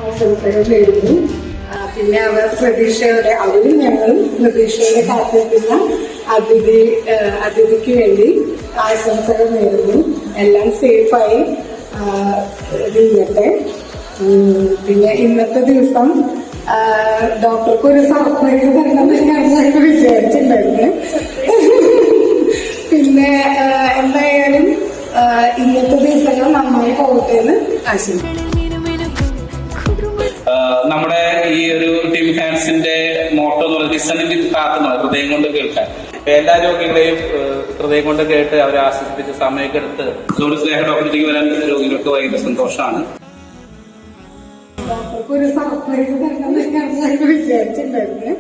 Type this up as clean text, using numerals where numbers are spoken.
ആശംസകളായിരുന്നു. പിന്നെ അവർ പ്രതീക്ഷയോടെ അവരും ഞങ്ങളും പ്രതീക്ഷയോടെ കാത്തിരിക്കുന്ന അതിഥിക്ക് വേണ്ടി ആശംസകൾ നേരുന്നു. എല്ലാം സേഫായി നീങ്ങട്ടെ. പിന്നെ ഇന്നത്തെ ദിവസം ഡോക്ടർക്ക് ഒരു സർപ്രൈസ് തരണമെന്ന് ഞാൻ വിചാരിച്ചിട്ടുണ്ടായിരുന്നു. പിന്നെ എന്തായാലും ഇന്നത്തെ ദിവസങ്ങൾ നന്നായി പോകട്ടെ എന്ന് ആശംസിക്കുന്നു. നമ്മുടെ ഈ ഒരു ടീം ഫാൻസിന്റെ മോട്ടോ എന്ന് പറയുന്നത് ലിസണിംഗ് വിത്ത് ഹാർട്ട് എന്നാണ്, ഹൃദയം കൊണ്ട് കേൾക്കാൻ. എല്ലാ രോഗികളെയും ഹൃദയം കൊണ്ട് കേട്ട് അവരെ ആശ്വസിപ്പിച്ച് സമയമൊക്കെ എടുത്ത് നമ്മുടെ സ്നേഹ ഡോക്ടറിലേക്ക് വരാൻ രോഗികൾക്ക് ഭയങ്കര സന്തോഷമാണ്. ഡോക്ടർക്ക് ഒരു സർപ്രൈസ് തരണമെന്ന് ഞാൻ വിചാരിച്ചിട്ടുണ്ടായിരുന്നു.